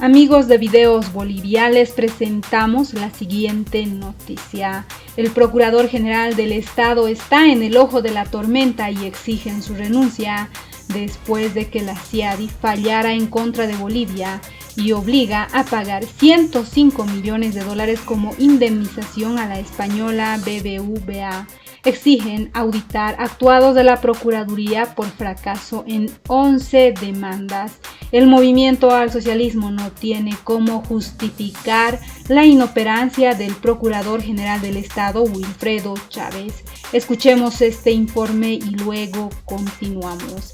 Amigos de Videos Bolivia, les presentamos la siguiente noticia. El Procurador General del Estado está en el ojo de la tormenta y exigen su renuncia después de que la CIADI fallara en contra de Bolivia y obliga a pagar $105 millones como indemnización a la española BBVA. Exigen auditar actuados de la Procuraduría por fracaso en 11 demandas. El movimiento al socialismo no tiene cómo justificar la inoperancia del Procurador General del Estado, Wilfredo Chávez. Escuchemos este informe y luego continuamos.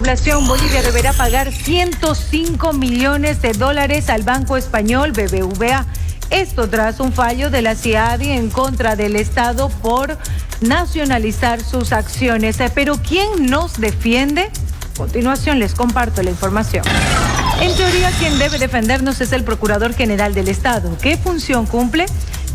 Bolivia deberá pagar $105 millones al banco español BBVA. Esto tras un fallo de la CIADI en contra del Estado por nacionalizar sus acciones. Pero ¿quién nos defiende? A continuación les comparto la información. En teoría, quien debe defendernos es el Procurador General del Estado. ¿Qué función cumple?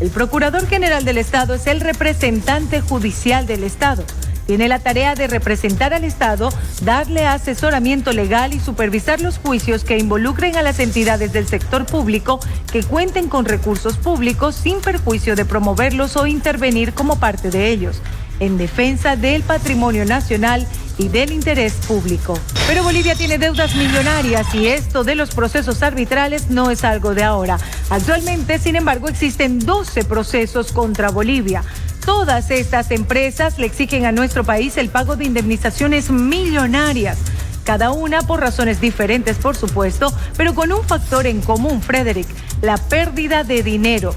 El Procurador General del Estado es el representante judicial del Estado. Tiene la tarea de representar al Estado, darle asesoramiento legal y supervisar los juicios que involucren a las entidades del sector público que cuenten con recursos públicos sin perjuicio de promoverlos o intervenir como parte de ellos, en defensa del patrimonio nacional y del interés público. Pero Bolivia tiene deudas millonarias y esto de los procesos arbitrales no es algo de ahora. Actualmente, sin embargo, existen 12 procesos contra Bolivia. Todas estas empresas le exigen a nuestro país el pago de indemnizaciones millonarias, cada una por razones diferentes, por supuesto, pero con un factor en común, Frederick, la pérdida de dinero.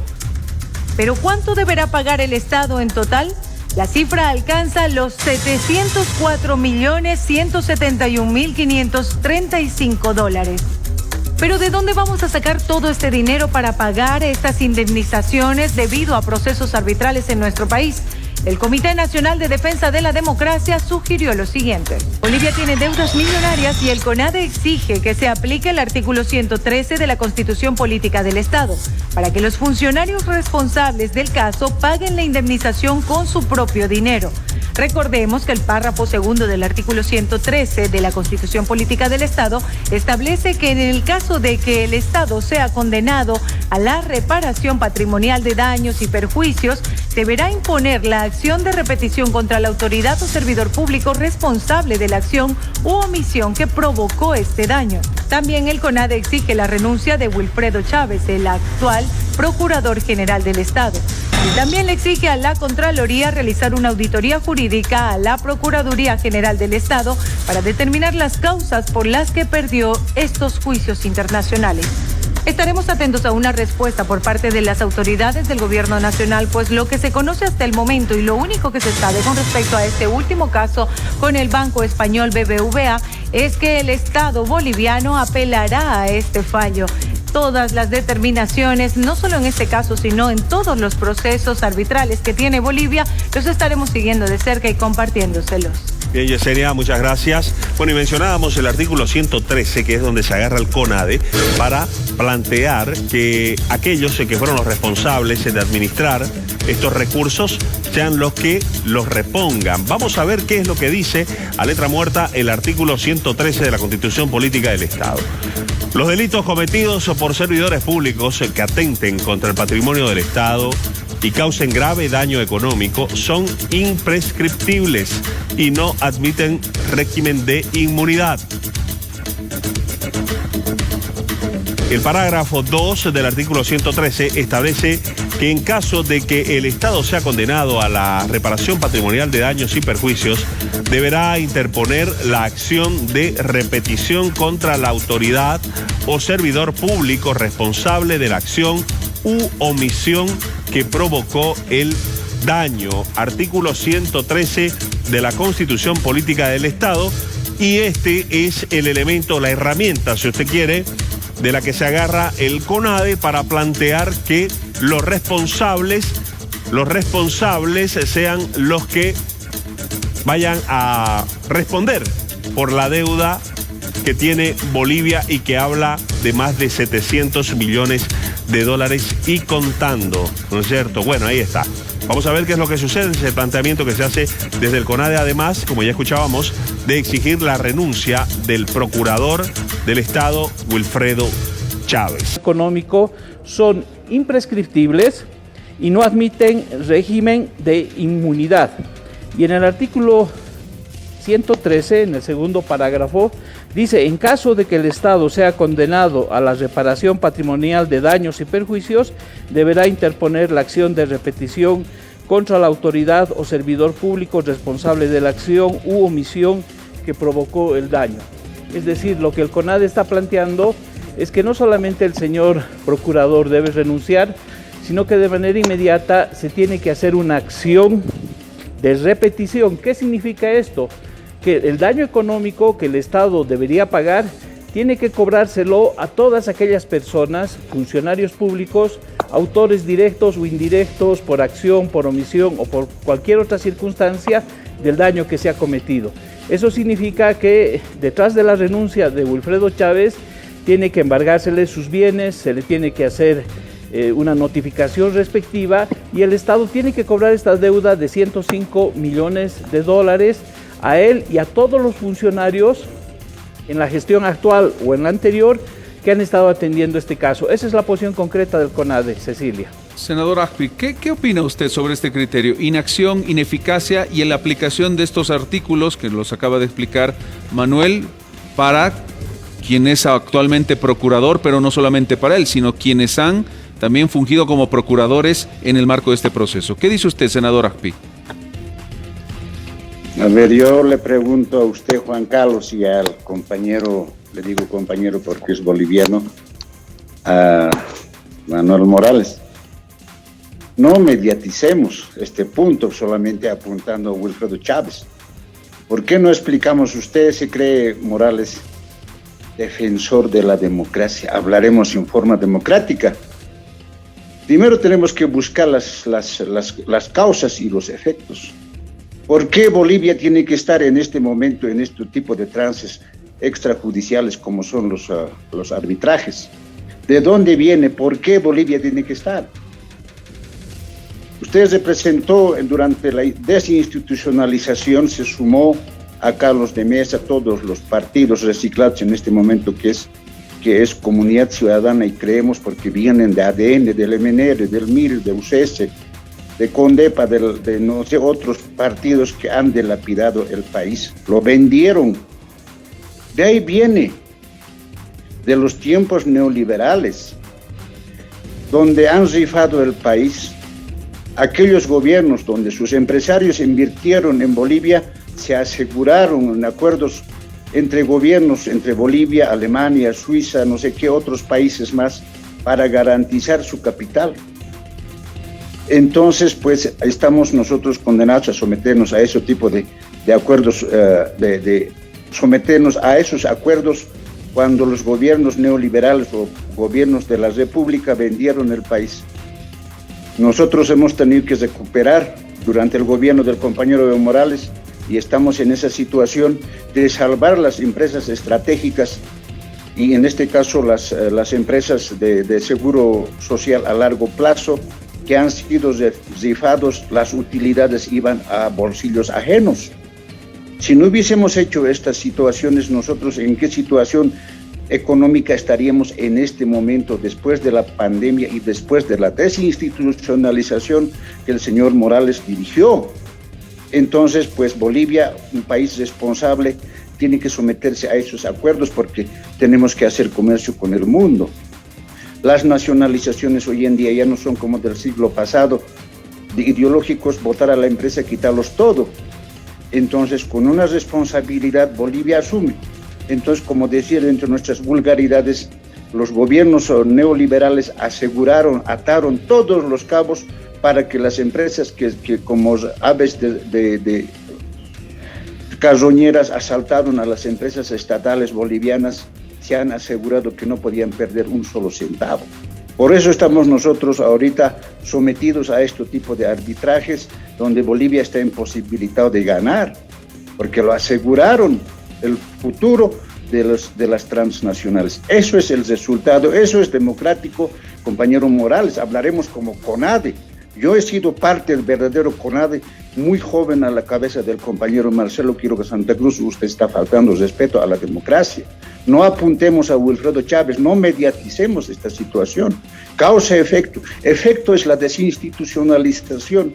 ¿Pero cuánto deberá pagar el Estado en total? La cifra alcanza los $704.171.535. Pero ¿de dónde vamos a sacar todo este dinero para pagar estas indemnizaciones debido a procesos arbitrales en nuestro país? El Comité Nacional de Defensa de la Democracia sugirió lo siguiente. Bolivia tiene deudas millonarias y el CONADE exige que se aplique el artículo 113 de la Constitución Política del Estado para que los funcionarios responsables del caso paguen la indemnización con su propio dinero. Recordemos que el párrafo segundo del artículo 113 de la Constitución Política del Estado establece que en el caso de que el Estado sea condenado a la reparación patrimonial de daños y perjuicios, deberá imponer la acción de repetición contra la autoridad o servidor público responsable de la acción u omisión que provocó este daño. También el CONADE exige la renuncia de Wilfredo Chávez, el actual Procurador General del Estado. Y también le exige a la Contraloría realizar una auditoría jurídica a la Procuraduría General del Estado para determinar las causas por las que perdió estos juicios internacionales. Estaremos atentos a una respuesta por parte de las autoridades del gobierno nacional, pues lo que se conoce hasta el momento y lo único que se sabe con respecto a este último caso con el banco español BBVA es que el Estado boliviano apelará a este fallo. Todas las determinaciones, no solo en este caso, sino en todos los procesos arbitrales que tiene Bolivia, los estaremos siguiendo de cerca y compartiéndoselos. Bien, Yesenia, muchas gracias. Bueno, y mencionábamos el artículo 113, que es donde se agarra el CONADE para plantear que aquellos que fueron los responsables de administrar estos recursos sean los que los repongan. Vamos a ver qué es lo que dice a letra muerta el artículo 113 de la Constitución Política del Estado. Los delitos cometidos por servidores públicos que atenten contra el patrimonio del Estado y causen grave daño económico son imprescriptibles y no admiten régimen de inmunidad. El parágrafo 2 del artículo 113 establece que en caso de que el Estado sea condenado a la reparación patrimonial de daños y perjuicios, deberá interponer la acción de repetición contra la autoridad o servidor público responsable de la acción u omisión que provocó el daño. Artículo 113 de la Constitución Política del Estado, y este es el elemento, la herramienta, si usted quiere, de la que se agarra el CONADE para plantear que los responsables sean los que vayan a responder por la deuda que tiene Bolivia y que habla de más de $700 millones y contando, ¿no es cierto? Bueno, ahí está. Vamos a ver qué es lo que sucede, ese planteamiento que se hace desde el CONADE, además, como ya escuchábamos, de exigir la renuncia del procurador del Estado, Wilfredo Chávez. Económico son imprescriptibles y no admiten régimen de inmunidad. Y en el artículo 113, en el segundo parágrafo, dice: en caso de que el Estado sea condenado a la reparación patrimonial de daños y perjuicios, deberá interponer la acción de repetición contra la autoridad o servidor público responsable de la acción u omisión que provocó el daño. Es decir, lo que el CONADE está planteando es que no solamente el señor procurador debe renunciar, sino que de manera inmediata se tiene que hacer una acción de repetición. ¿Qué significa esto? Que el daño económico que el Estado debería pagar tiene que cobrárselo a todas aquellas personas, funcionarios públicos, autores directos o indirectos por acción, por omisión o por cualquier otra circunstancia del daño que se ha cometido. Eso significa que detrás de la renuncia de Wilfredo Chávez tiene que embargársele sus bienes, se le tiene que hacer una notificación respectiva y el Estado tiene que cobrar esta deuda de 105 millones de dólares a él y a todos los funcionarios en la gestión actual o en la anterior que han estado atendiendo este caso. Esa es la posición concreta del CONADE, Cecilia. Senador Ajpi, ¿qué opina usted sobre este criterio? Inacción, ineficacia y en la aplicación de estos artículos que los acaba de explicar Manuel para quien es actualmente procurador, pero no solamente para él, sino quienes han también fungido como procuradores en el marco de este proceso. ¿Qué dice usted, senador Ajpi? A ver, yo le pregunto a usted, Juan Carlos, y al compañero, le digo compañero porque es boliviano, a Manuel Morales. No mediaticemos este punto solamente apuntando a Wilfredo Chávez. ¿Por qué no explicamos? Usted se cree, Morales, defensor de la democracia. Hablaremos en forma democrática. Primero tenemos que buscar las causas y los efectos. ¿Por qué Bolivia tiene que estar en este momento en este tipo de trances extrajudiciales como son los arbitrajes? ¿De dónde viene? ¿Por qué Bolivia tiene que estar? Usted representó durante la desinstitucionalización, se sumó a Carlos de Mesa, todos los partidos reciclados en este momento que es Comunidad Ciudadana y Creemos, porque vienen de ADN, del MNR, del MIR, de UCS, de CONDEPA, de no sé, otros partidos que han dilapidado el país, lo vendieron. De ahí viene, de los tiempos neoliberales, donde han rifado el país. Aquellos gobiernos donde sus empresarios invirtieron en Bolivia, se aseguraron en acuerdos entre gobiernos, entre Bolivia, Alemania, Suiza, no sé qué otros países más, para garantizar su capital. Entonces, pues, estamos nosotros condenados a someternos a ese tipo de acuerdos, someternos a esos acuerdos cuando los gobiernos neoliberales o gobiernos de la República vendieron el país. Nosotros hemos tenido que recuperar durante el gobierno del compañero Evo Morales y estamos en esa situación de salvar las empresas estratégicas y en este caso las empresas de seguro social a largo plazo que han sido rifados, las utilidades iban a bolsillos ajenos. Si no hubiésemos hecho estas situaciones, nosotros ¿en qué situación económica estaríamos en este momento después de la pandemia y después de la desinstitucionalización que el señor Morales dirigió? Entonces, pues Bolivia, un país responsable, tiene que someterse a esos acuerdos porque tenemos que hacer comercio con el mundo. Las nacionalizaciones hoy en día ya no son como del siglo pasado, de ideológicos, votar a la empresa, quitarlos todo. Entonces, con una responsabilidad Bolivia asume. Entonces, como decía, entre nuestras vulgaridades, los gobiernos neoliberales ataron todos los cabos para que las empresas que como aves de carroñeras asaltaron a las empresas estatales bolivianas, se han asegurado que no podían perder un solo centavo. Por eso estamos nosotros ahorita sometidos a este tipo de arbitrajes donde Bolivia está imposibilitado de ganar, porque lo aseguraron el futuro de las transnacionales. Eso es el resultado, eso es democrático, compañero Morales. Hablaremos como CONADE, Yo he sido parte del verdadero CONADE, muy joven a la cabeza del compañero Marcelo Quiroga Santa Cruz. Usted está faltando respeto a la democracia. No apuntemos a Wilfredo Chávez, no mediaticemos esta situación. Causa-efecto. Efecto es la desinstitucionalización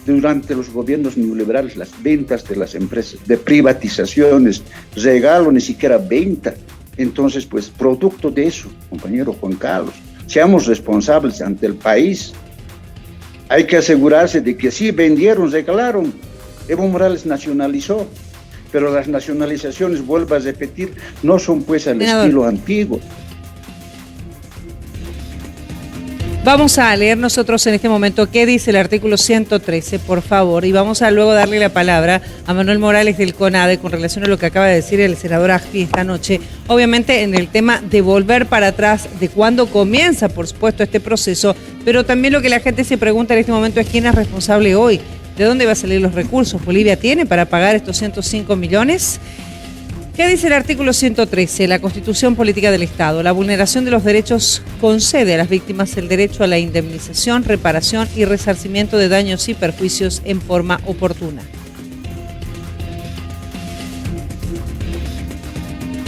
durante los gobiernos neoliberales, las ventas de las empresas, de privatizaciones, regalo, ni siquiera venta. Entonces, pues, producto de eso, compañero Juan Carlos, seamos responsables ante el país. Hay que asegurarse de que sí vendieron, regalaron. Evo Morales nacionalizó, pero las nacionalizaciones, vuelvo a repetir, no son pues al estilo antiguo. Vamos a leer nosotros en este momento qué dice el artículo 113, por favor, y vamos a luego darle la palabra a Manuel Morales del CONADE con relación a lo que acaba de decir el senador Agpi esta noche, obviamente en el tema de volver para atrás, de cuándo comienza, por supuesto, este proceso, pero también lo que la gente se pregunta en este momento es quién es responsable hoy, de dónde va a salir los recursos. ¿Bolivia tiene para pagar estos 105 millones? ¿Qué dice el artículo 113? La Constitución Política del Estado. La vulneración de los derechos concede a las víctimas el derecho a la indemnización, reparación y resarcimiento de daños y perjuicios en forma oportuna.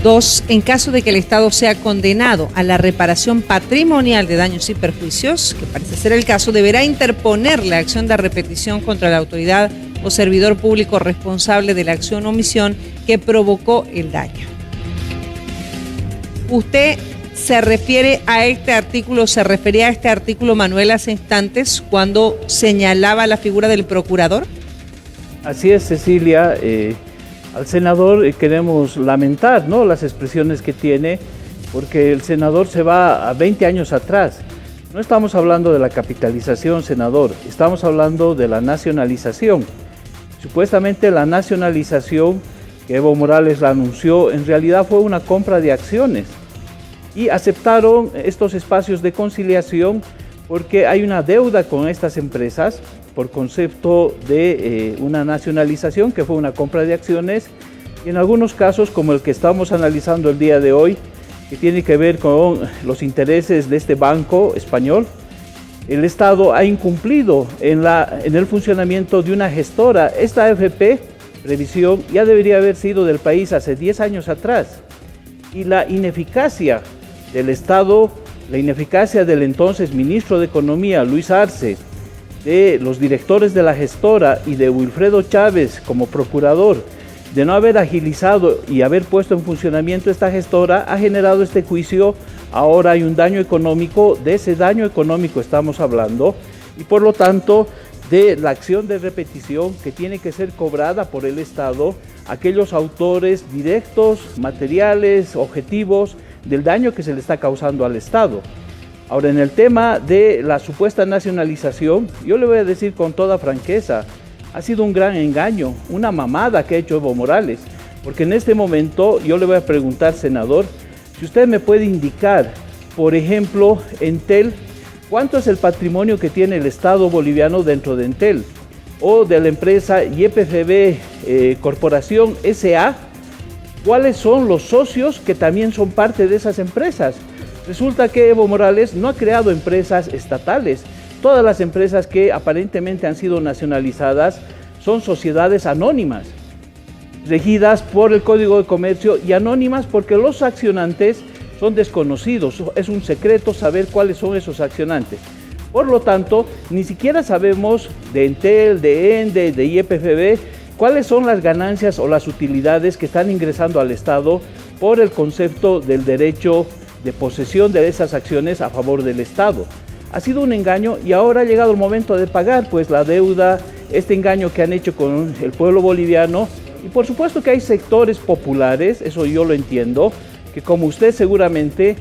2. En caso de que el Estado sea condenado a la reparación patrimonial de daños y perjuicios, que parece ser el caso, deberá interponer la acción de repetición contra la autoridad o servidor público responsable de la acción o omisión que provocó el daño. ¿Usted se refiere a este artículo, se refería a este artículo, Manuel, hace instantes, cuando señalaba la figura del procurador? Así es, Cecilia. Al senador queremos lamentar, ¿no?, las expresiones que tiene, porque el senador se va a 20 años atrás. No estamos hablando de la capitalización, senador, estamos hablando de la nacionalización. Supuestamente la nacionalización que Evo Morales la anunció, en realidad fue una compra de acciones y aceptaron estos espacios de conciliación porque hay una deuda con estas empresas por concepto de una nacionalización que fue una compra de acciones, y en algunos casos como el que estamos analizando el día de hoy, que tiene que ver con los intereses de este banco español, el Estado ha incumplido en el funcionamiento de una gestora. Esta AFP Previsión ya debería haber sido del país hace 10 años atrás, y la ineficacia del Estado, la ineficacia del entonces ministro de Economía, Luis Arce, de los directores de la gestora y de Wilfredo Chávez como procurador, de no haber agilizado y haber puesto en funcionamiento esta gestora, ha generado este juicio. Ahora hay un daño económico, de ese daño económico estamos hablando, y por lo tanto de la acción de repetición que tiene que ser cobrada por el Estado a aquellos autores directos, materiales, objetivos del daño que se le está causando al Estado. Ahora, en el tema de la supuesta nacionalización, yo le voy a decir con toda franqueza, ha sido un gran engaño, una mamada que ha hecho Evo Morales, porque en este momento yo le voy a preguntar, senador, si usted me puede indicar, por ejemplo, Entel, ¿cuánto es el patrimonio que tiene el Estado boliviano dentro de Entel? O de la empresa YPFB Corporación S.A., ¿cuáles son los socios que también son parte de esas empresas? Resulta que Evo Morales no ha creado empresas estatales. Todas las empresas que aparentemente han sido nacionalizadas son sociedades anónimas, regidas por el Código de Comercio, y anónimas porque los accionantes son desconocidos. Es un secreto saber cuáles son esos accionantes. Por lo tanto, ni siquiera sabemos de Entel, de ENDE, de YPFB, cuáles son las ganancias o las utilidades que están ingresando al Estado por el concepto del derecho de posesión de esas acciones a favor del Estado. Ha sido un engaño, y ahora ha llegado el momento de pagar pues la deuda, este engaño que han hecho con el pueblo boliviano. Y por supuesto que hay sectores populares, eso yo lo entiendo, que como usted seguramente,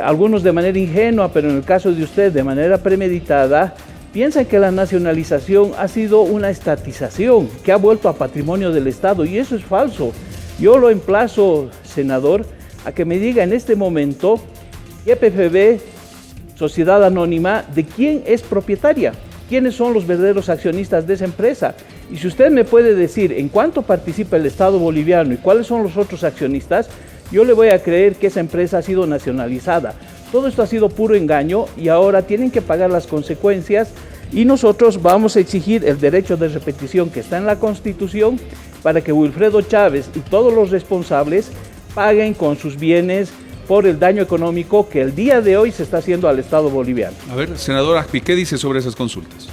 algunos de manera ingenua, pero en el caso de usted de manera premeditada, piensan que la nacionalización ha sido una estatización que ha vuelto a patrimonio del Estado, y eso es falso. Yo lo emplazo, senador, a que me diga en este momento, YPFB, sociedad anónima, ¿de quién es propietaria? ¿Quiénes son los verdaderos accionistas de esa empresa? Y si usted me puede decir en cuánto participa el Estado boliviano y cuáles son los otros accionistas, yo le voy a creer que esa empresa ha sido nacionalizada. Todo esto ha sido puro engaño, y ahora tienen que pagar las consecuencias Y nosotros vamos a exigir el derecho de repetición que está en la Constitución para que Wilfredo Chávez y todos los responsables paguen con sus bienes por el daño económico que el día de hoy se está haciendo al Estado boliviano. A ver, senador Ajpi, ¿qué dice sobre esas consultas?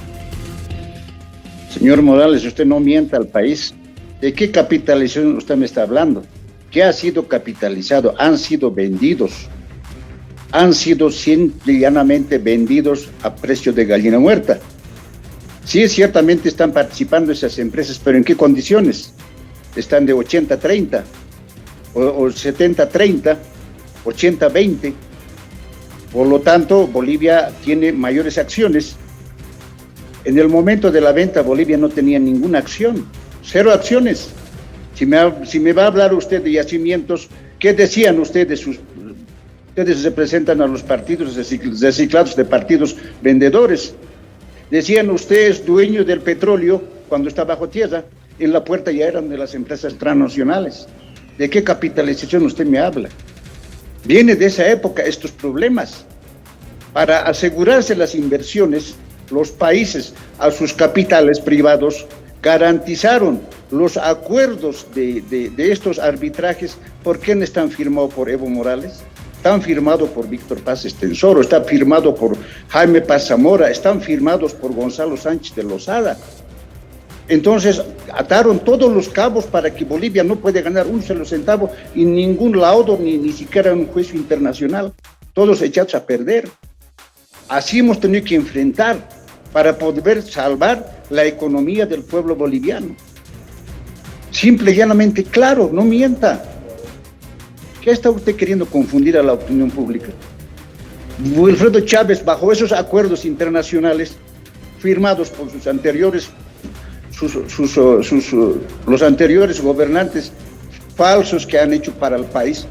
Señor Morales, usted no mienta al país. ¿De qué capitalización usted me está hablando? ¿Qué ha sido capitalizado? Han sido vendidos. Han sido simple y llanamente vendidos a precio de gallina muerta. Sí, ciertamente están participando esas empresas, pero ¿en qué condiciones? Están de 80-30, o 70-30, 80-20. Por lo tanto, Bolivia tiene mayores acciones. En el momento de la venta, Bolivia no tenía ninguna acción, 0 acciones. Si me va a hablar usted de yacimientos, ¿qué decían ustedes? Ustedes representan a los partidos reciclados de partidos vendedores. Decían, usted es dueño del petróleo cuando está bajo tierra. En la puerta ya eran de las empresas transnacionales. ¿De qué capitalización usted me habla? Viene de esa época estos problemas. Para asegurarse las inversiones, los países a sus capitales privados garantizaron los acuerdos de estos arbitrajes. ¿Por quién están firmados? ¿Por Evo Morales? Están firmados por Víctor Paz Estenssoro, está firmado por Jaime Paz Zamora, están firmados por Gonzalo Sánchez de Lozada. Entonces ataron todos los cabos para que Bolivia no puede ganar un solo centavo en ningún laudo, ni siquiera en un juicio internacional. Todos echados a perder. Así hemos tenido que enfrentar para poder salvar la economía del pueblo boliviano. Simple y llanamente, claro, no mienta. ¿Qué está usted queriendo confundir a la opinión pública? Wilfredo Chávez, bajo esos acuerdos internacionales firmados por sus anteriores, los anteriores gobernantes falsos que han hecho para el país,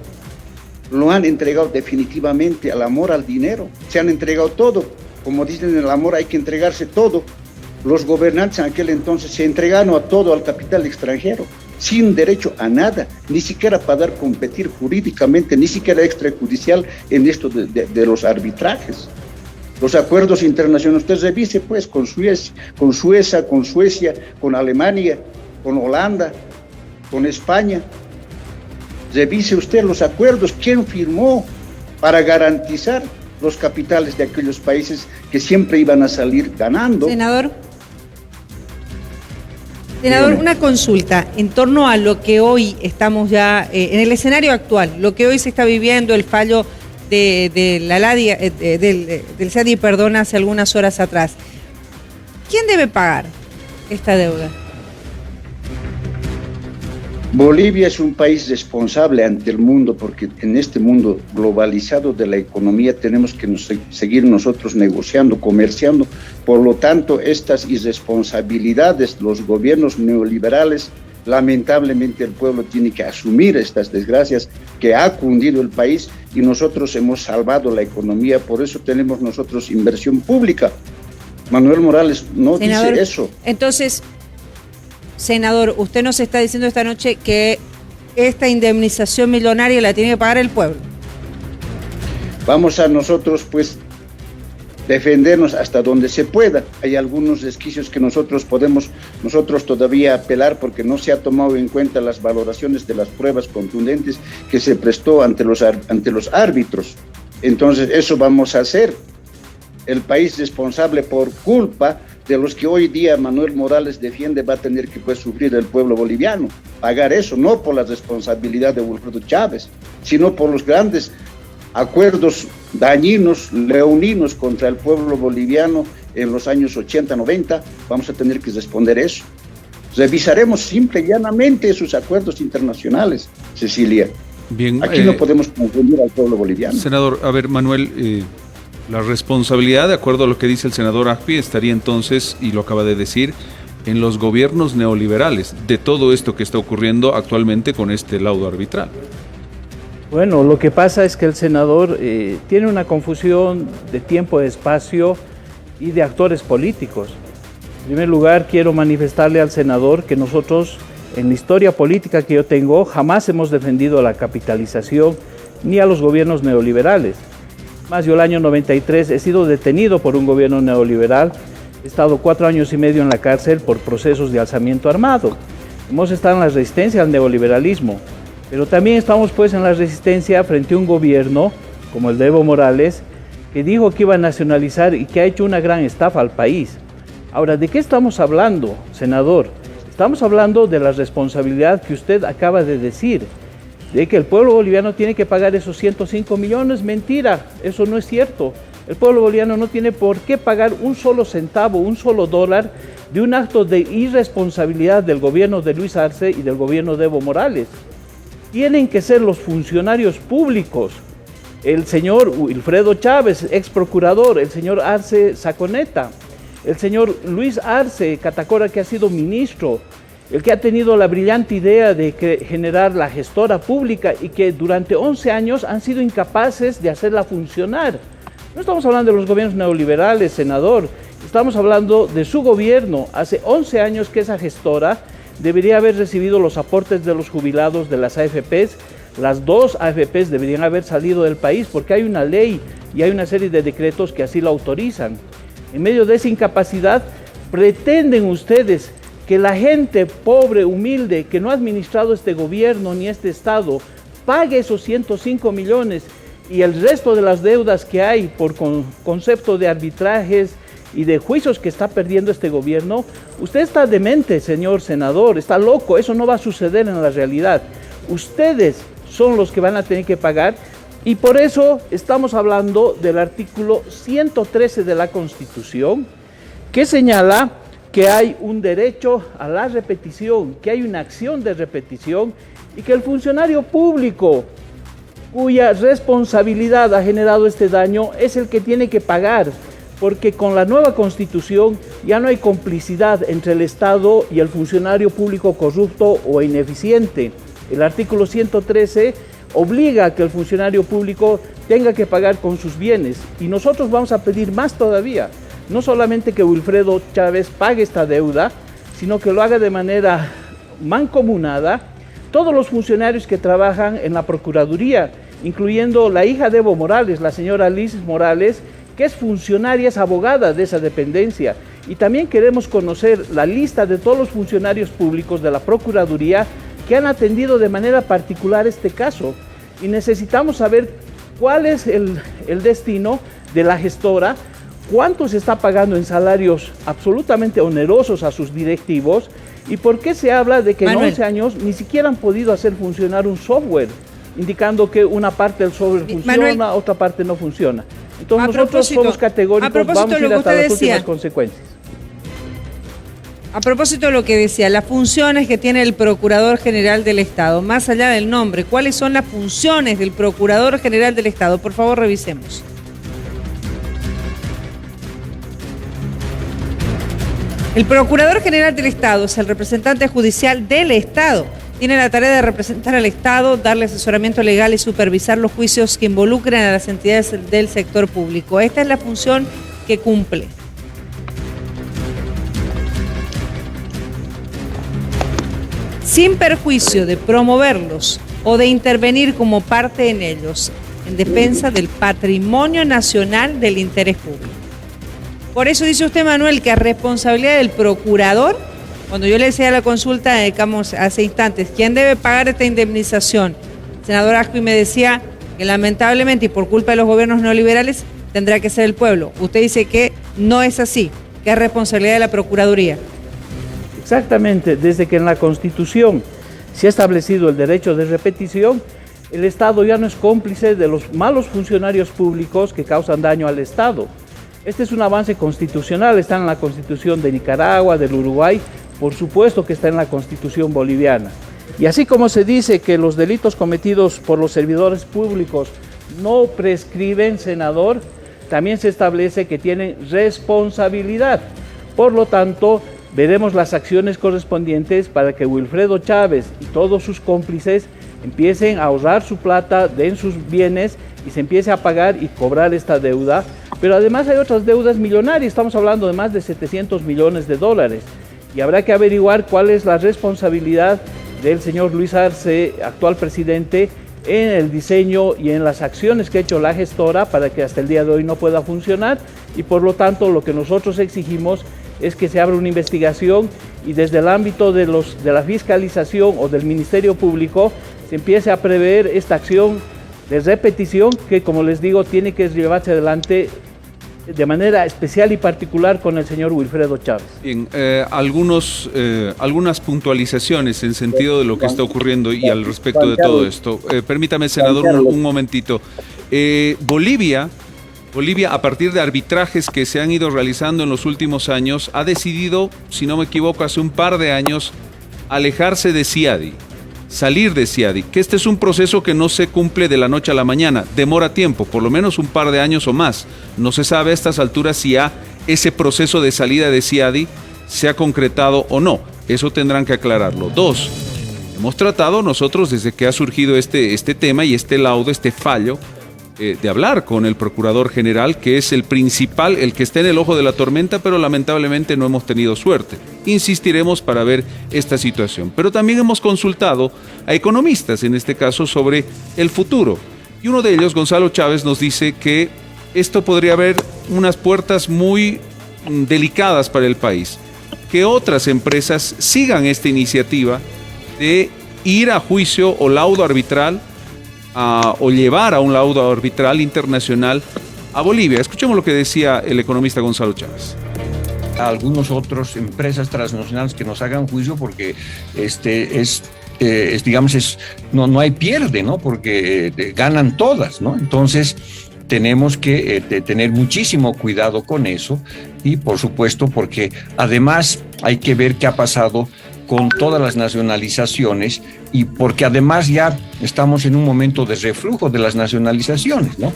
lo han entregado definitivamente al amor al dinero. Se han entregado todo. Como dicen, en el amor hay que entregarse todo. Los gobernantes en aquel entonces se entregaron a todo al capital extranjero, sin derecho a nada, ni siquiera para competir jurídicamente, ni siquiera extrajudicial en esto de los arbitrajes. Los acuerdos internacionales, usted revise pues con Suecia, con Alemania, con Holanda, con España. Revise usted los acuerdos, quién firmó para garantizar los capitales de aquellos países que siempre iban a salir ganando. Senador, una consulta en torno a lo que hoy estamos ya en el escenario actual, lo que hoy se está viviendo, el fallo de la LADI, del SADI, perdón, hace algunas horas atrás. ¿Quién debe pagar esta deuda? Bolivia es un país responsable ante el mundo, porque en este mundo globalizado de la economía tenemos que seguir nosotros negociando, comerciando. Por lo tanto, estas irresponsabilidades, los gobiernos neoliberales, lamentablemente el pueblo tiene que asumir estas desgracias que ha cundido el país, y nosotros hemos salvado la economía. Por eso tenemos nosotros inversión pública. Manuel Morales no dice eso. Entonces, senador, usted nos está diciendo esta noche que esta indemnización millonaria la tiene que pagar el pueblo. Vamos a nosotros pues defendernos hasta donde se pueda. Hay algunos resquicios que nosotros todavía apelar, porque no se ha tomado en cuenta las valoraciones de las pruebas contundentes que se prestó ante los árbitros. Entonces eso vamos a hacer. El país responsable por culpa de los que hoy día Manuel Morales defiende va a tener que pues sufrir el pueblo boliviano, pagar eso, no por la responsabilidad de Wilfredo Chávez, sino por los grandes acuerdos dañinos, leoninos contra el pueblo boliviano en los años 80, 90, vamos a tener que responder eso. Revisaremos simple y llanamente esos acuerdos internacionales, Cecilia. Bien, aquí no podemos confundir al pueblo boliviano. Senador, a ver, Manuel, la responsabilidad, de acuerdo a lo que dice el senador Ajpi, estaría entonces, y lo acaba de decir, en los gobiernos neoliberales de todo esto que está ocurriendo actualmente con este laudo arbitral. Bueno, lo que pasa es que el senador tiene una confusión de tiempo, de espacio y de actores políticos. En primer lugar, quiero manifestarle al senador que nosotros, en la historia política que yo tengo, jamás hemos defendido la capitalización ni a los gobiernos neoliberales. Más, yo el año 93 he sido detenido por un gobierno neoliberal he estado 4 años y medio en la cárcel por procesos de alzamiento armado. Hemos estado en la resistencia al neoliberalismo, pero también estamos pues en la resistencia frente a un gobierno como el de Evo Morales, que dijo que iba a nacionalizar y que ha hecho una gran estafa al país. Ahora, ¿de qué estamos hablando, senador? Estamos hablando de la responsabilidad que usted acaba de decir, de que el pueblo boliviano tiene que pagar esos 105 millones. Mentira, eso no es cierto. El pueblo boliviano no tiene por qué pagar un solo centavo, un solo dólar de un acto de irresponsabilidad del gobierno de Luis Arce y del gobierno de Evo Morales. Tienen que ser los funcionarios públicos, el señor Wilfredo Chávez, ex procurador, el señor Arce Saconeta, el señor Luis Arce Catacora, que ha sido ministro, el que ha tenido la brillante idea de generar la gestora pública y que durante 11 años han sido incapaces de hacerla funcionar. No estamos hablando de los gobiernos neoliberales, senador, estamos hablando de su gobierno. Hace 11 años que esa gestora debería haber recibido los aportes de los jubilados de las AFPs. Las 2 AFPs deberían haber salido del país porque hay una ley y hay una serie de decretos que así lo autorizan. En medio de esa incapacidad, pretenden ustedes que la gente pobre, humilde, que no ha administrado este gobierno ni este Estado, pague esos 105 millones y el resto de las deudas que hay por concepto de arbitrajes y de juicios que está perdiendo este gobierno. Usted está demente, señor senador, está loco, eso no va a suceder en la realidad. Ustedes son los que van a tener que pagar y por eso estamos hablando del artículo 113 de la Constitución, que señala que hay un derecho a la repetición, que hay una acción de repetición y que el funcionario público cuya responsabilidad ha generado este daño es el que tiene que pagar, porque con la nueva Constitución ya no hay complicidad entre el Estado y el funcionario público corrupto o ineficiente. El artículo 113 obliga a que el funcionario público tenga que pagar con sus bienes y nosotros vamos a pedir más todavía. No solamente que Wilfredo Chávez pague esta deuda, sino que lo haga de manera mancomunada todos los funcionarios que trabajan en la Procuraduría, incluyendo la hija de Evo Morales, la señora Liz Morales, que es funcionaria, es abogada de esa dependencia. Y también queremos conocer la lista de todos los funcionarios públicos de la Procuraduría que han atendido de manera particular este caso. Y necesitamos saber cuál es el destino de la gestora, cuánto se está pagando en salarios absolutamente onerosos a sus directivos y por qué se habla de que Manuel, en 11 años ni siquiera han podido hacer funcionar un software, indicando que una parte del software funciona, Manuel, otra parte no funciona. Entonces nosotros propósito, somos categóricos, vamos a ir hasta las últimas consecuencias. A propósito de lo que decía, las funciones que tiene el Procurador General del Estado, más allá del nombre, ¿cuáles son las funciones del Procurador General del Estado? Por favor, revisemos. El Procurador General del Estado es el representante judicial del Estado. Tiene la tarea de representar al Estado, darle asesoramiento legal y supervisar los juicios que involucren a las entidades del sector público. Esta es la función que cumple. Sin perjuicio de promoverlos o de intervenir como parte en ellos, en defensa del patrimonio nacional del interés público. Por eso dice usted, Manuel, que es responsabilidad del procurador. Cuando yo le decía a la consulta, dedicamos hace instantes, ¿quién debe pagar esta indemnización? El senador Asqui me decía que lamentablemente y por culpa de los gobiernos neoliberales tendrá que ser el pueblo. Usted dice que no es así, que es responsabilidad de la Procuraduría. Exactamente, desde que en la Constitución se ha establecido el derecho de repetición, el Estado ya no es cómplice de los malos funcionarios públicos que causan daño al Estado. Este es un avance constitucional, está en la Constitución de Nicaragua, del Uruguay, por supuesto que está en la Constitución boliviana. Y así como se dice que los delitos cometidos por los servidores públicos no prescriben, senador, también se establece que tienen responsabilidad. Por lo tanto, veremos las acciones correspondientes para que Wilfredo Chávez y todos sus cómplices empiecen a ahorrar su plata, den sus bienes y se empiece a pagar y cobrar esta deuda. Pero además hay otras deudas millonarias, estamos hablando de más de 700 millones de dólares. Y habrá que averiguar cuál es la responsabilidad del señor Luis Arce, actual presidente, en el diseño y en las acciones que ha hecho la gestora para que hasta el día de hoy no pueda funcionar, y por lo tanto lo que nosotros exigimos es que se abra una investigación y desde el ámbito de la fiscalización o del Ministerio Público se empiece a prever esta acción de repetición que, como les digo, tiene que llevarse adelante de manera especial y particular con el señor Wilfredo Chávez. Bien, algunas puntualizaciones en sentido de lo que está ocurriendo y al respecto de todo esto. Permítame, senador, un momentito. Bolivia, a partir de arbitrajes que se han ido realizando en los últimos años, ha decidido, si no me equivoco, hace un par de años, alejarse de CIADI, salir de CIADI, que este es un proceso que no se cumple de la noche a la mañana, demora tiempo, por lo menos un par de años o más. No se sabe a estas alturas si ya ese proceso de salida de CIADI se ha concretado o no. Eso tendrán que aclararlo. 2, hemos tratado nosotros desde que ha surgido este tema y este laudo, este fallo, de hablar con el Procurador General, que es el principal, el que está en el ojo de la tormenta, pero lamentablemente no hemos tenido suerte. Insistiremos para ver esta situación. Pero también hemos consultado a economistas, en este caso, sobre el futuro. Y uno de ellos, Gonzalo Chávez, nos dice que esto podría haber unas puertas muy delicadas para el país. Que otras empresas sigan esta iniciativa de ir a juicio o laudo arbitral o llevar a un laudo arbitral internacional a Bolivia. Escuchemos lo que decía el economista Gonzalo Chávez. A algunos otros empresas transnacionales que nos hagan juicio porque no hay pierde, ¿no? Porque ganan todas, ¿no? Entonces tenemos que tener muchísimo cuidado con eso y por supuesto porque además hay que ver qué ha pasado con todas las nacionalizaciones y porque además ya estamos en un momento de reflujo de las nacionalizaciones, ¿no?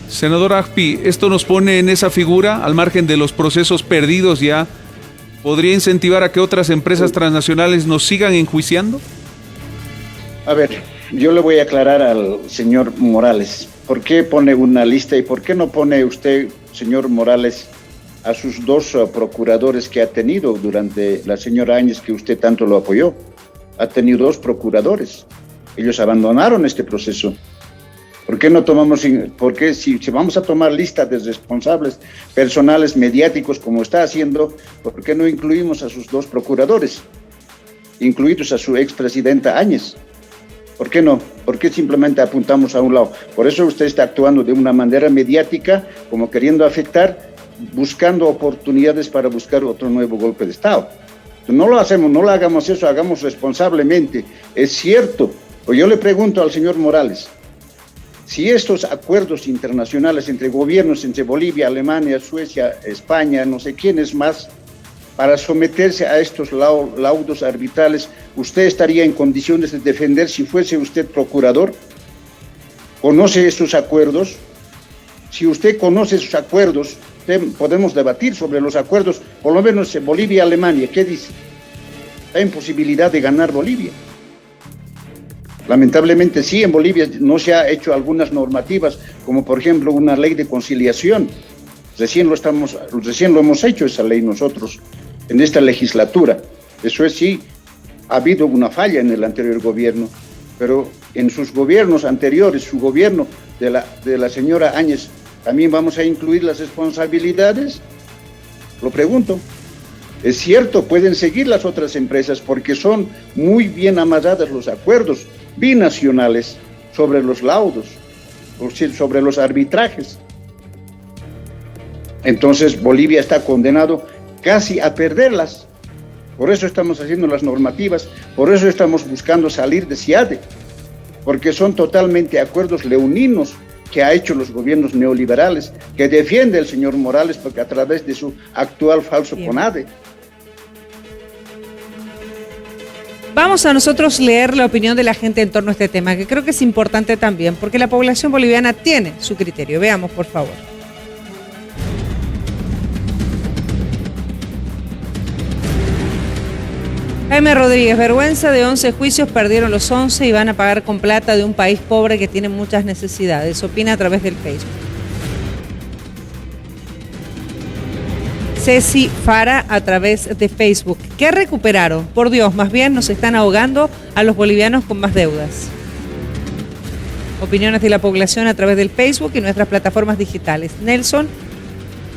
Senador Agpi, ¿esto nos pone en esa figura, al margen de los procesos perdidos ya, podría incentivar a que otras empresas transnacionales nos sigan enjuiciando? A ver, yo le voy a aclarar al señor Morales, ¿por qué pone una lista y por qué no pone usted, señor Morales, a sus 2 procuradores que ha tenido durante la señora Áñez, que usted tanto lo apoyó? Ha tenido 2 procuradores. Ellos abandonaron este proceso. ¿Por qué no tomamos, porque si vamos a tomar listas de responsables personales mediáticos como está haciendo, ¿por qué no incluimos a sus 2 procuradores? Incluidos a su expresidenta Áñez. ¿Por qué no? ¿Por qué simplemente apuntamos a un lado? Por eso usted está actuando de una manera mediática, como queriendo afectar, buscando oportunidades para buscar otro nuevo golpe de Estado. No lo hacemos, no lo hagamos eso, hagamos responsablemente. Es cierto, o yo le pregunto al señor Morales, si estos acuerdos internacionales entre gobiernos, entre Bolivia, Alemania, Suecia, España, no sé quiénes más, para someterse a estos laudos arbitrales, ¿usted estaría en condiciones de defender si fuese usted procurador? ¿Conoce estos acuerdos? Si usted conoce esos acuerdos, podemos debatir sobre los acuerdos, por lo menos en Bolivia y Alemania. ¿Qué dice? Está en posibilidad de ganar Bolivia. Lamentablemente sí, en Bolivia no se ha hecho algunas normativas, como por ejemplo una ley de conciliación. Recién lo hemos hecho esa ley nosotros, en esta legislatura. Eso es, sí, ha habido una falla en el anterior gobierno, pero en sus gobiernos anteriores, su gobierno de la señora Áñez, ¿también vamos a incluir las responsabilidades? Lo pregunto. Es cierto, pueden seguir las otras empresas porque son muy bien amarradas los acuerdos binacionales sobre los laudos, sobre los arbitrajes. Entonces Bolivia está condenado casi a perderlas. Por eso estamos haciendo las normativas, por eso estamos buscando salir de CIADE, porque son totalmente acuerdos leoninos que ha hecho los gobiernos neoliberales, que defiende el señor Morales porque a través de su actual falso CONADE. Vamos a nosotros leer la opinión de la gente en torno a este tema, que creo que es importante también, porque la población boliviana tiene su criterio. Veamos, por favor. Jaime Rodríguez, vergüenza, de 11 juicios perdieron los 11 y van a pagar con plata de un país pobre que tiene muchas necesidades. Opina a través del Facebook. Ceci Fara a través de Facebook. ¿Qué recuperaron? Por Dios, más bien nos están ahogando a los bolivianos con más deudas. Opiniones de la población a través del Facebook y nuestras plataformas digitales. Nelson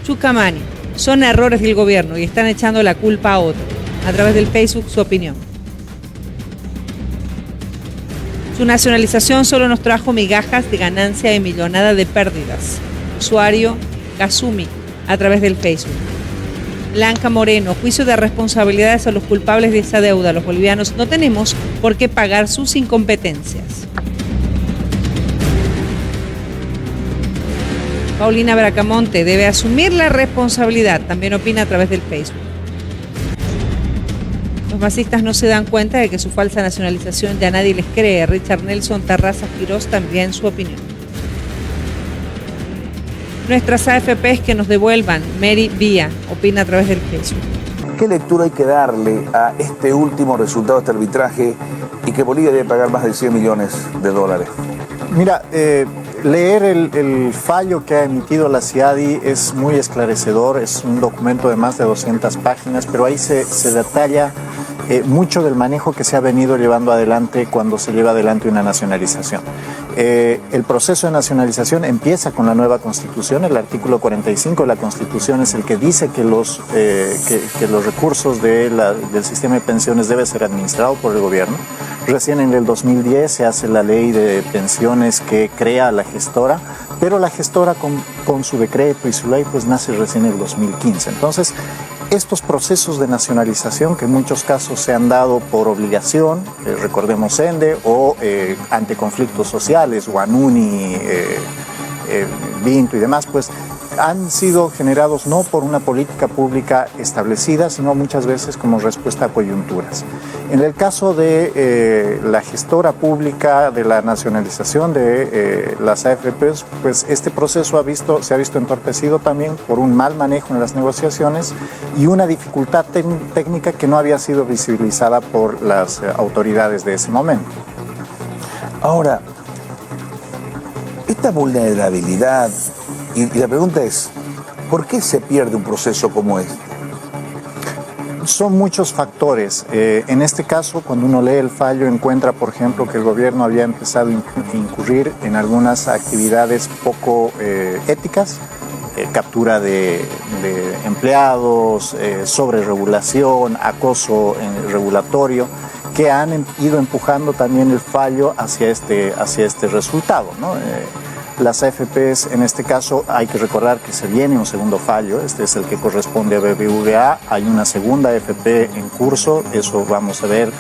Chucamani. Son errores del gobierno y están echando la culpa a otro. A través del Facebook, su opinión. Su nacionalización solo nos trajo migajas de ganancia y millonada de pérdidas. Usuario Kazumi, a través del Facebook. Blanca Moreno, juicio de responsabilidades a los culpables de esa deuda. Los bolivianos no tenemos por qué pagar sus incompetencias. Paulina Bracamonte debe asumir la responsabilidad. También opina a través del Facebook. Los masistas no se dan cuenta de que su falsa nacionalización ya nadie les cree. Richard Nelson Terrazas Quirós, también su opinión. Nuestras AFPs que nos devuelvan. Mary Vía opina a través del Facebook. ¿Qué lectura hay que darle a este último resultado de este arbitraje y que Bolivia debe pagar más de 100 millones de dólares? Mira, leer el fallo que ha emitido la CIADI es muy esclarecedor, es un documento de más de 200 páginas, pero ahí se detalla mucho del manejo que se ha venido llevando adelante cuando se lleva adelante una nacionalización. El proceso de nacionalización empieza con la nueva Constitución. El artículo 45 de la Constitución es el que dice que los recursos del sistema de pensiones debe ser administrado por el gobierno. Recién en el 2010 se hace la ley de pensiones que crea la gestora, pero la gestora con su decreto y su ley pues nace recién en el 2015. Entonces, estos procesos de nacionalización que en muchos casos se han dado por obligación, recordemos ENDE, o ante conflictos sociales, Guanuni, Vinto y demás, pues han sido generados no por una política pública establecida, sino muchas veces como respuesta a coyunturas. En el caso de la gestora pública de la nacionalización de las AFPs, pues este proceso se ha visto entorpecido también por un mal manejo en las negociaciones y una dificultad técnica que no había sido visibilizada por las autoridades de ese momento. Ahora, esta vulnerabilidad, y la pregunta es, ¿por qué se pierde un proceso como este? Son muchos factores. En este caso, cuando uno lee el fallo, encuentra, por ejemplo, que el gobierno había empezado a incurrir en algunas actividades poco éticas, captura de empleados, sobreregulación, acoso regulatorio, que han ido empujando también el fallo hacia este resultado, ¿no? Las AFPs, en este caso, hay que recordar que se viene un segundo fallo, este es el que corresponde a BBVA, hay una segunda AFP en curso, eso vamos a ver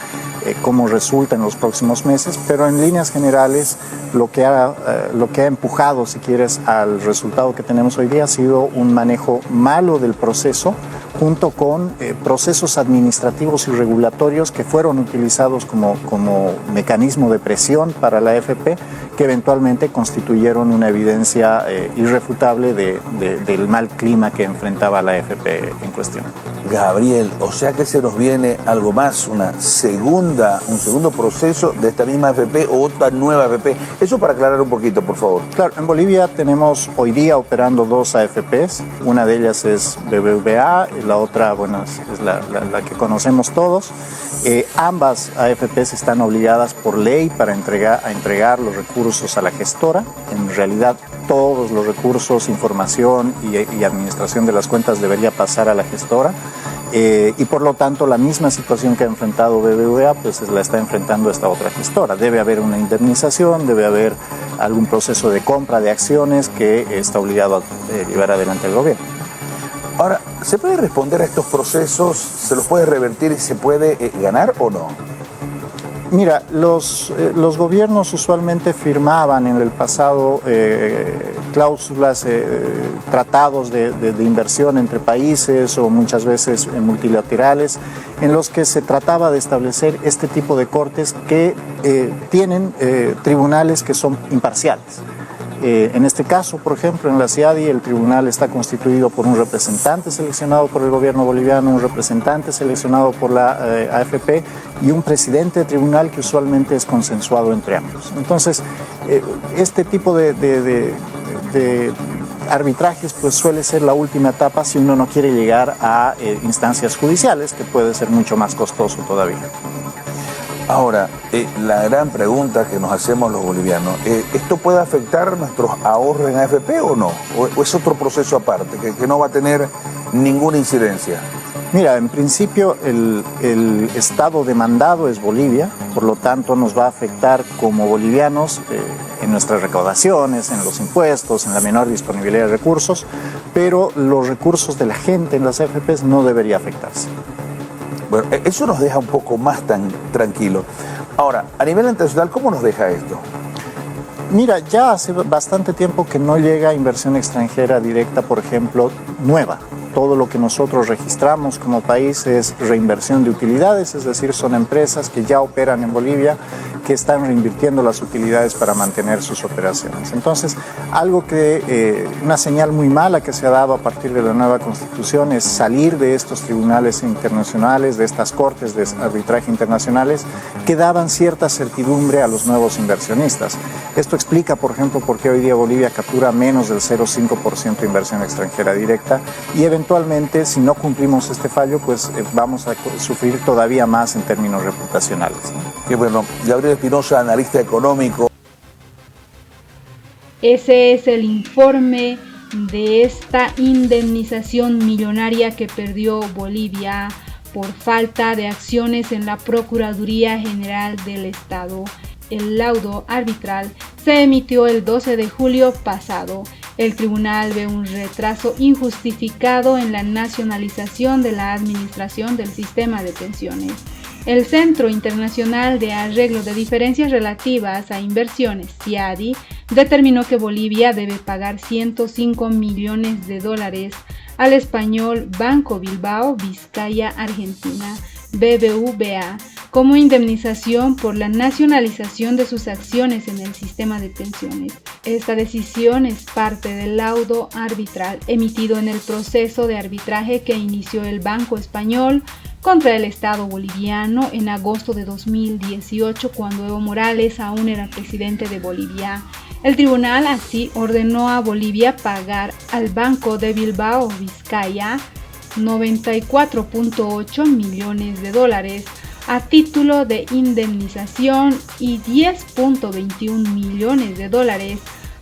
cómo resulta en los próximos meses, pero en líneas generales lo que ha empujado, si quieres, al resultado que tenemos hoy día ha sido un manejo malo del proceso, junto con procesos administrativos y regulatorios que fueron utilizados como mecanismo de presión para la AFP, que eventualmente constituyeron una evidencia irrefutable del mal clima que enfrentaba la AFP en cuestión. Gabriel, o sea que se nos viene algo más, un segundo proceso de esta misma AFP o otra nueva AFP. Eso para aclarar un poquito, por favor. Claro, en Bolivia tenemos hoy día operando dos AFPs, una de ellas es BBVA, la otra, bueno, es la que conocemos todos. Ambas AFPs están obligadas por ley para entregar los recursos a la gestora. En realidad, todos los recursos, información y administración de las cuentas debería pasar a la gestora. Y por lo tanto, la misma situación que ha enfrentado BBVA, pues la está enfrentando esta otra gestora. Debe haber una indemnización, debe haber algún proceso de compra de acciones que está obligado a llevar adelante el gobierno. Ahora, ¿se puede responder a estos procesos? ¿Se los puede revertir y se puede ganar o no? Mira, los gobiernos usualmente firmaban en el pasado cláusulas, tratados de inversión entre países o muchas veces multilaterales, en los que se trataba de establecer este tipo de cortes que tienen tribunales que son imparciales. En este caso, por ejemplo, en la CIADI el tribunal está constituido por un representante seleccionado por el gobierno boliviano, un representante seleccionado por la AFP y un presidente de tribunal que usualmente es consensuado entre ambos. Entonces, este tipo de arbitrajes pues suele ser la última etapa si uno no quiere llegar a instancias judiciales, que puede ser mucho más costoso todavía. Ahora, la gran pregunta que nos hacemos los bolivianos, ¿esto puede afectar nuestros ahorros en AFP o no? ¿O es otro proceso aparte, que no va a tener ninguna incidencia? Mira, en principio el estado demandado es Bolivia, por lo tanto nos va a afectar como bolivianos en nuestras recaudaciones, en los impuestos, en la menor disponibilidad de recursos, pero los recursos de la gente en las AFPs no debería afectarse. Bueno, eso nos deja un poco más tranquilo. Ahora, a nivel internacional, ¿cómo nos deja esto? Mira, ya hace bastante tiempo que no llega inversión extranjera directa, por ejemplo, nueva. Todo lo que nosotros registramos como país es reinversión de utilidades, es decir, son empresas que ya operan en Bolivia, que están reinvirtiendo las utilidades para mantener sus operaciones. Entonces, una señal muy mala que se ha dado a partir de la nueva Constitución es salir de estos tribunales internacionales, de estas cortes de arbitraje internacionales, que daban cierta certidumbre a los nuevos inversionistas. Esto explica, por ejemplo, por qué hoy día Bolivia captura menos del 0,5% de inversión extranjera directa y eventualmente, si no cumplimos este fallo, pues vamos a sufrir todavía más en términos reputacionales. Qué bueno. Gabriel Espinosa, analista económico. Ese es el informe de esta indemnización millonaria que perdió Bolivia por falta de acciones en la Procuraduría General del Estado. El laudo arbitral se emitió el 12 de julio pasado. El tribunal ve un retraso injustificado en la nacionalización de la administración del sistema de pensiones. El Centro Internacional de Arreglo de Diferencias Relativas a Inversiones, CIADI, determinó que Bolivia debe pagar $105 millones al español Banco Bilbao Vizcaya Argentina, BBVA, como indemnización por la nacionalización de sus acciones en el sistema de pensiones. Esta decisión es parte del laudo arbitral emitido en el proceso de arbitraje que inició el Banco Español contra el Estado boliviano en agosto de 2018, cuando Evo Morales aún era presidente de Bolivia. El tribunal así ordenó a Bolivia pagar al Banco de Bilbao Vizcaya $94.8 millones a título de indemnización y $10.21 millones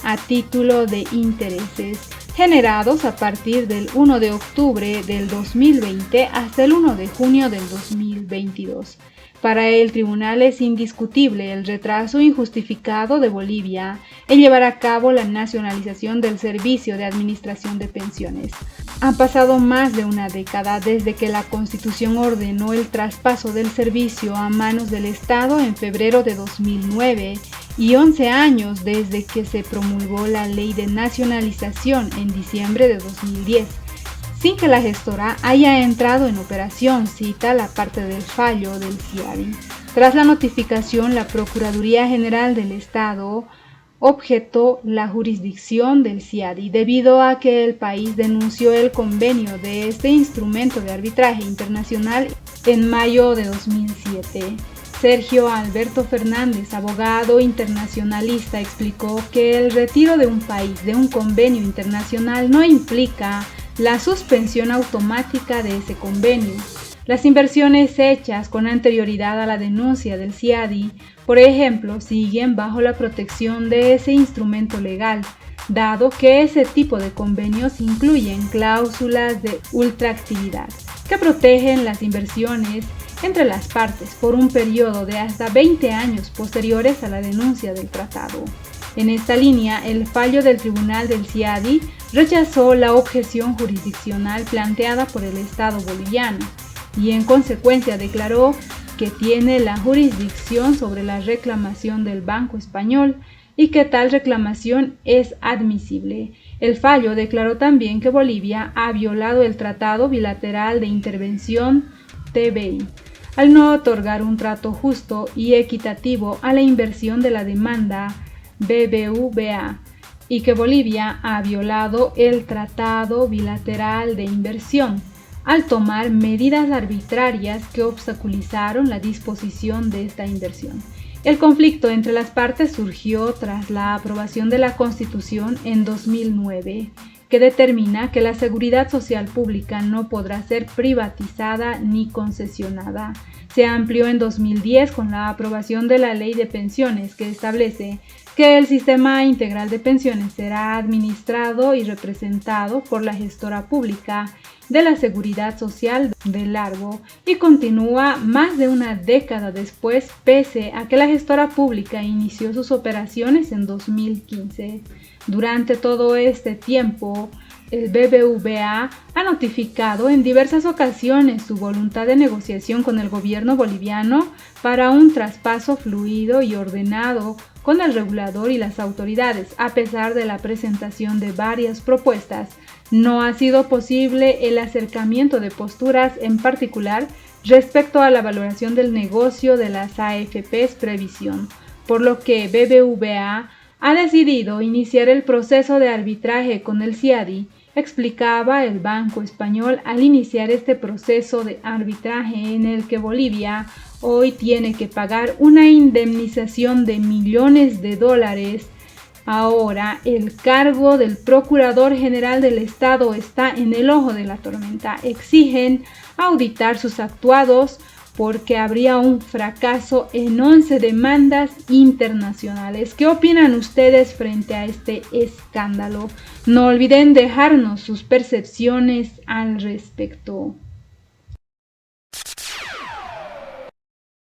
a título de intereses, generados a partir del 1 de octubre del 2020 hasta el 1 de junio del 2022. Para el tribunal es indiscutible el retraso injustificado de Bolivia en llevar a cabo la nacionalización del Servicio de Administración de Pensiones. Han pasado más de una década desde que la Constitución ordenó el traspaso del servicio a manos del Estado en febrero de 2009 y 11 años desde que se promulgó la Ley de Nacionalización en diciembre de 2010. Sin que la gestora haya entrado en operación, cita la parte del fallo del CIADI. Tras la notificación, la Procuraduría General del Estado objetó la jurisdicción del CIADI debido a que el país denunció el convenio de este instrumento de arbitraje internacional en mayo de 2007. Sergio Alberto Fernández, abogado internacionalista, explicó que el retiro de un país de un convenio internacional no implica la suspensión automática de ese convenio. Las inversiones hechas con anterioridad a la denuncia del CIADI, por ejemplo, siguen bajo la protección de ese instrumento legal, dado que ese tipo de convenios incluyen cláusulas de ultraactividad que protegen las inversiones entre las partes por un periodo de hasta 20 años posteriores a la denuncia del tratado. En esta línea, el fallo del tribunal del CIADI rechazó la objeción jurisdiccional planteada por el Estado boliviano y en consecuencia declaró que tiene la jurisdicción sobre la reclamación del Banco Español y que tal reclamación es admisible. El fallo declaró también que Bolivia ha violado el Tratado Bilateral de Intervención TBI al no otorgar un trato justo y equitativo a la inversión de la demanda BBVA y que Bolivia ha violado el Tratado Bilateral de Inversión al tomar medidas arbitrarias que obstaculizaron la disposición de esta inversión. El conflicto entre las partes surgió tras la aprobación de la Constitución en 2009, que determina que la seguridad social pública no podrá ser privatizada ni concesionada, se amplió en 2010 con la aprobación de la Ley de Pensiones, que establece que el Sistema Integral de Pensiones será administrado y representado por la gestora pública de la Seguridad Social de Largo, y continúa más de una década después, pese a que la gestora pública inició sus operaciones en 2015. Durante todo este tiempo, el BBVA ha notificado en diversas ocasiones su voluntad de negociación con el gobierno boliviano para un traspaso fluido y ordenado con el regulador y las autoridades. A pesar de la presentación de varias propuestas, no ha sido posible el acercamiento de posturas, en particular respecto a la valoración del negocio de las AFPs Previsión, por lo que BBVA ha decidido iniciar el proceso de arbitraje con el CIADI, explicaba el Banco Español al iniciar este proceso de arbitraje en el que Bolivia hoy tiene que pagar una indemnización de millones de dólares. Ahora el cargo del Procurador General del Estado está en el ojo de la tormenta. Exigen auditar sus actuados porque habría un fracaso en 11 demandas internacionales. ¿Qué opinan ustedes frente a este escándalo? No olviden dejarnos sus percepciones al respecto.